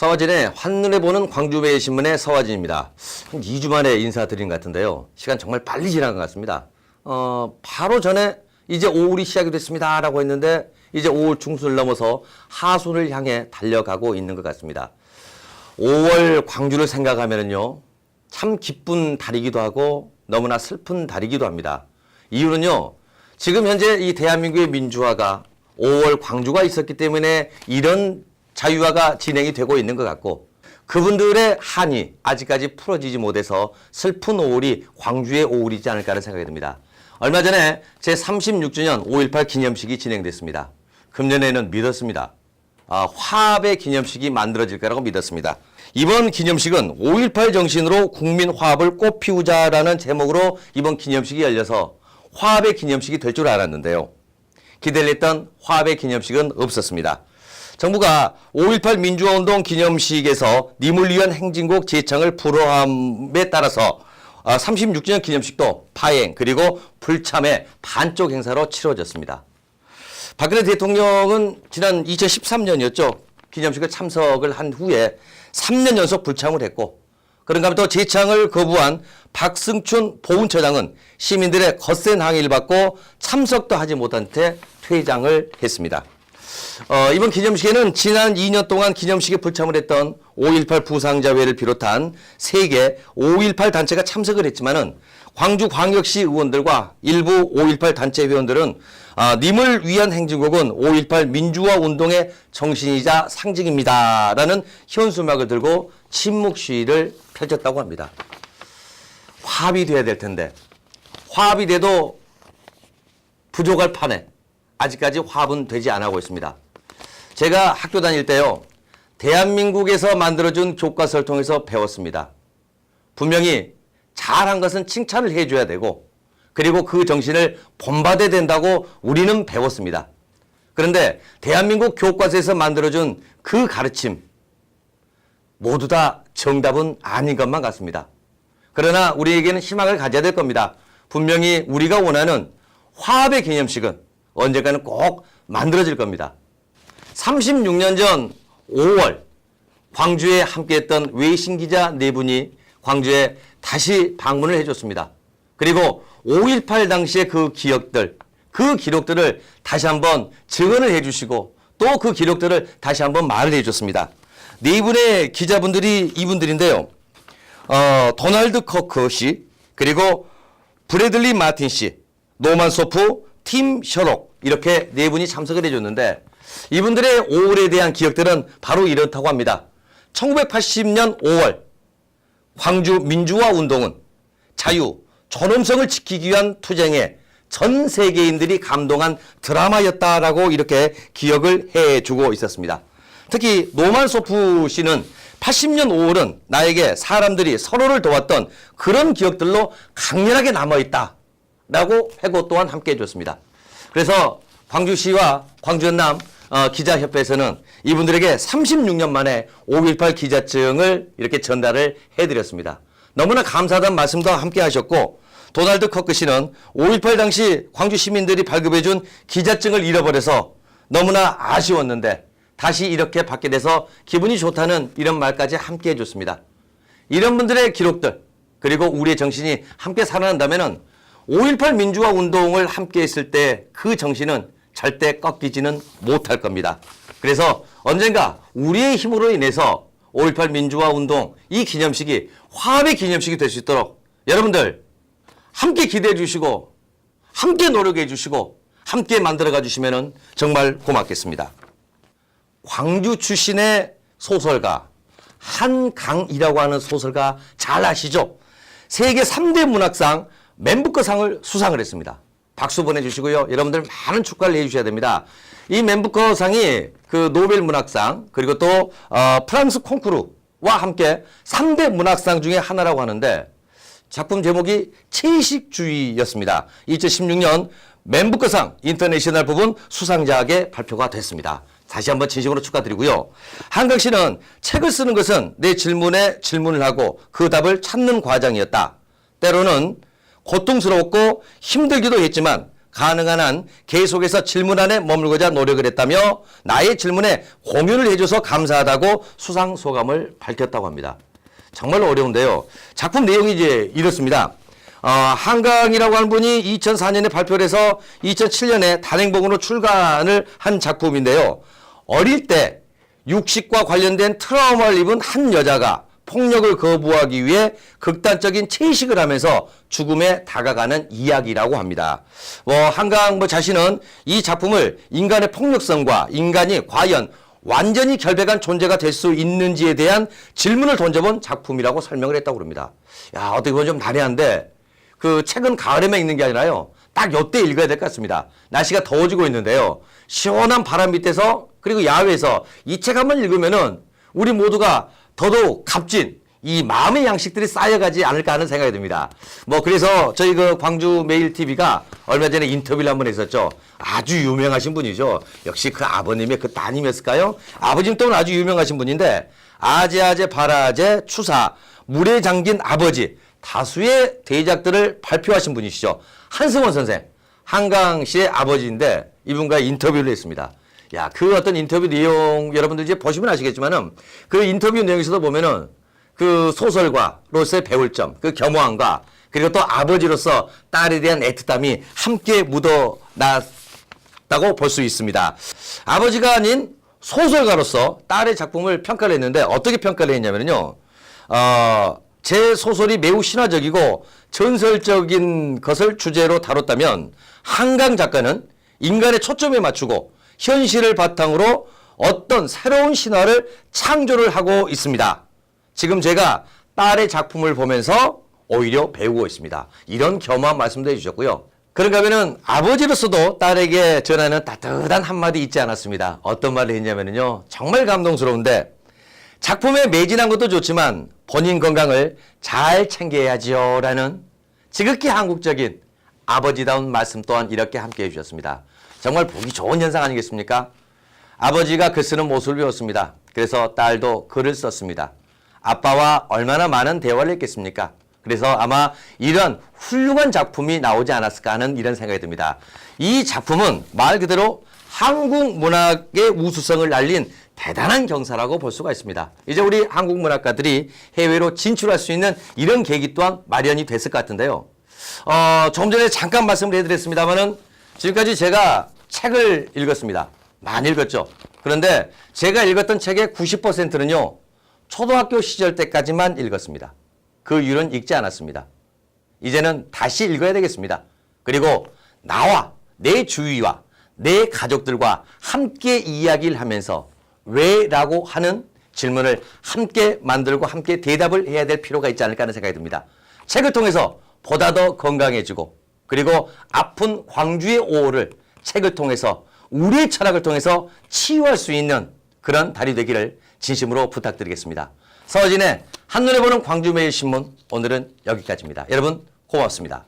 서화진의 한눈에 보는 광주매일신문의 서화진입니다. 한 2주 만에 인사드린 것 같은데요. 시간 정말 빨리 지난 것 같습니다. 바로 전에 이제 5월이 시작이 됐습니다 라고 했는데 이제 5월 중순을 넘어서 하순을 향해 달려가고 있는 것 같습니다. 5월 광주를 생각하면요 참 기쁜 달이기도 하고 너무나 슬픈 달이기도 합니다. 이유는요, 지금 현재 이 대한민국의 민주화가 5월 광주가 있었기 때문에 이런 자유화가 진행이 되고 있는 것 같고, 그분들의 한이 아직까지 풀어지지 못해서 슬픈 5월이 광주의 5월이지 않을까 하는 생각이 듭니다. 얼마 전에 제36주년 5.18 기념식이 진행됐습니다. 금년에는 믿었습니다. 화합의 기념식이 만들어질 거라고 믿었습니다. 이번 기념식은 5.18 정신으로 국민 화합을 꽃피우자라는 제목으로 이번 기념식이 열려서 화합의 기념식이 될 줄 알았는데요. 기대를 했던 화합의 기념식은 없었습니다. 정부가 5.18 민주화운동 기념식에서 님을 위한 행진곡 제창을 불허함에 따라서 36주년 기념식도 파행 그리고 불참의 반쪽 행사로 치러졌습니다. 박근혜 대통령은 지난 2013년이었죠. 기념식을 참석을 한 후에 3년 연속 불참을 했고, 그런가 하면 또 제창을 거부한 박승춘 보훈처장은 시민들의 거센 항의를 받고 참석도 하지 못한 채 퇴장을 했습니다. 이번 기념식에는 지난 2년 동안 기념식에 불참을 했던 5.18 부상자회를 비롯한 3개 5.18 단체가 참석을 했지만은 광주광역시 의원들과 일부 5.18 단체 회원들은 님을 위한 행진곡은 5.18 민주화 운동의 정신이자 상징입니다 라는 현수막을 들고 침묵 시위를 펼쳤다고 합니다. 화합이 돼야 될 텐데 화합이 돼도 부족할 판에 아직까지 화합은 되지 않고 있습니다. 제가 학교 다닐 때요, 대한민국에서 만들어준 교과서를 통해서 배웠습니다. 분명히 잘한 것은 칭찬을 해줘야 되고, 그리고 그 정신을 본받아야 된다고 우리는 배웠습니다. 그런데 대한민국 교과서에서 만들어준 그 가르침 모두 다 정답은 아닌 것만 같습니다. 그러나 우리에게는 희망을 가져야 될 겁니다. 분명히 우리가 원하는 화합의 기념식은 언젠가는 꼭 만들어질 겁니다. 36년 전 5월 광주에 함께했던 외신 기자 4분이 광주에 다시 방문을 해줬습니다. 그리고 5.18 당시의 그 기억들, 그 기록들을 다시 한번 증언을 해주시고 또 그 기록들을 다시 한번 말을 해줬습니다. 4분의 기자분들이 이분들인데요. 도널드 커크 씨, 그리고 브래들리 마틴 씨, 노만 소프, 팀 셔록, 이렇게 4분이 참석을 해줬는데 이분들의 5월에 대한 기억들은 바로 이렇다고 합니다. 1980년 5월 광주 민주화 운동은 자유, 존엄성을 지키기 위한 투쟁에 전 세계인들이 감동한 드라마였다라고 이렇게 기억을 해주고 있었습니다. 특히 노만 소프 씨는 80년 5월은 나에게 사람들이 서로를 도왔던 그런 기억들로 강렬하게 남아있다라고 회고 또한 함께 해줬습니다. 그래서 광주시와 광주연남 기자협회에서는 이분들에게 36년 만에 5.18 기자증을 이렇게 전달을 해드렸습니다. 너무나 감사하다는 말씀도 함께 하셨고, 도널드 커크 씨는 5.18 당시 광주 시민들이 발급해준 기자증을 잃어버려서 너무나 아쉬웠는데 다시 이렇게 받게 돼서 기분이 좋다는 이런 말까지 함께 해줬습니다. 이런 분들의 기록들, 그리고 우리의 정신이 함께 살아난다면 5.18 민주화 운동을 함께 했을 때 그 정신은 절대 꺾이지는 못할 겁니다. 그래서 언젠가 우리의 힘으로 인해서 5.18 민주화 운동 이 기념식이 화합의 기념식이 될 수 있도록 여러분들 함께 기대해 주시고 함께 노력해 주시고 함께 만들어가 주시면 정말 고맙겠습니다. 광주 출신의 소설가 한강이라고 하는 소설가 잘 아시죠? 세계 3대 문학상 맨부커상을 수상을 했습니다. 박수 보내주시고요. 여러분들 많은 축하를 해주셔야 됩니다. 이 맨부커상이 그 노벨 문학상 그리고 또 프랑스 콩쿠르와 함께 3대 문학상 중에 하나라고 하는데 작품 제목이 채식주의였습니다. 2016년 맨부커상 인터내셔널 부분 수상자에게 발표가 됐습니다. 다시 한번 진심으로 축하드리고요. 한강 씨는 책을 쓰는 것은 내 질문에 질문을 하고 그 답을 찾는 과정이었다. 때로는 고통스러웠고 힘들기도 했지만 가능한 한 계속해서 질문 안에 머물고자 노력을 했다며 나의 질문에 공유를 해줘서 감사하다고 수상 소감을 밝혔다고 합니다. 정말 어려운데요. 작품 내용이 이제 이렇습니다. 한강이라고 하는 분이 2004년에 발표를 해서 2007년에 단행본으로 출간을 한 작품인데요. 어릴 때 육식과 관련된 트라우마를 입은 한 여자가 폭력을 거부하기 위해 극단적인 채식을 하면서 죽음에 다가가는 이야기라고 합니다. 한강 자신은 이 작품을 인간의 폭력성과 인간이 과연 완전히 결백한 존재가 될 수 있는지에 대한 질문을 던져본 작품이라고 설명을 했다고 합니다. 야, 어떻게 보면 좀 난해한데 그 책은 가을에만 읽는 게 아니라요. 딱 요때 읽어야 될 것 같습니다. 날씨가 더워지고 있는데요. 시원한 바람 밑에서 그리고 야외에서 이 책 한번 읽으면은 우리 모두가 더더욱 값진 이 마음의 양식들이 쌓여가지 않을까 하는 생각이 듭니다. 그래서 저희 그 광주 메일 TV가 얼마 전에 인터뷰를 한번 했었죠. 아주 유명하신 분이죠. 역시 그 아버님의 그 따님이었을까요? 아버님 또는 아주 유명하신 분인데 아재아재 바라제 추사 물에 잠긴 아버지 다수의 대작들을 발표하신 분이시죠. 한승원 선생, 한강시의 아버지인데 이분과 인터뷰를 했습니다. 야, 그 어떤 인터뷰 내용 여러분들 이제 보시면 아시겠지만은 그 인터뷰 내용에서도 보면은 그 소설가로서의 배울 점, 그 겸허함과 그리고 또 아버지로서 딸에 대한 애틋함이 함께 묻어났다고 볼 수 있습니다. 아버지가 아닌 소설가로서 딸의 작품을 평가를 했는데 어떻게 평가를 했냐면요. 제 소설이 매우 신화적이고 전설적인 것을 주제로 다뤘다면 한강 작가는 인간의 초점에 맞추고 현실을 바탕으로 어떤 새로운 신화를 창조를 하고 있습니다. 지금 제가 딸의 작품을 보면서 오히려 배우고 있습니다. 이런 겸허한 말씀도 해주셨고요. 그런가 하면은 아버지로서도 딸에게 전하는 따뜻한 한마디 있지 않았습니다. 어떤 말을 했냐면요. 정말 감동스러운데 작품에 매진한 것도 좋지만 본인 건강을 잘 챙겨야지요 라는 지극히 한국적인 아버지다운 말씀 또한 이렇게 함께 해주셨습니다. 정말 보기 좋은 현상 아니겠습니까? 아버지가 글 쓰는 모습을 배웠습니다. 그래서 딸도 글을 썼습니다. 아빠와 얼마나 많은 대화를 했겠습니까? 그래서 아마 이런 훌륭한 작품이 나오지 않았을까 하는 이런 생각이 듭니다. 이 작품은 말 그대로 한국 문학의 우수성을 날린 대단한 경사라고 볼 수가 있습니다. 이제 우리 한국 문학가들이 해외로 진출할 수 있는 이런 계기 또한 마련이 됐을 것 같은데요. 조금 전에 잠깐 말씀을 해드렸습니다만은 지금까지 제가 책을 읽었습니다. 많이 읽었죠. 그런데 제가 읽었던 책의 90%는요. 초등학교 시절 때까지만 읽었습니다. 그 이후로는 읽지 않았습니다. 이제는 다시 읽어야 되겠습니다. 그리고 나와 내 주위와 내 가족들과 함께 이야기를 하면서 왜? 라고 하는 질문을 함께 만들고 함께 대답을 해야 될 필요가 있지 않을까 하는 생각이 듭니다. 책을 통해서 보다 더 건강해지고 그리고 아픈 광주의 오호를 책을 통해서 우리의 철학을 통해서 치유할 수 있는 그런 달이 되기를 진심으로 부탁드리겠습니다. 서진의 한눈에 보는 광주매일신문 오늘은 여기까지입니다. 여러분 고맙습니다.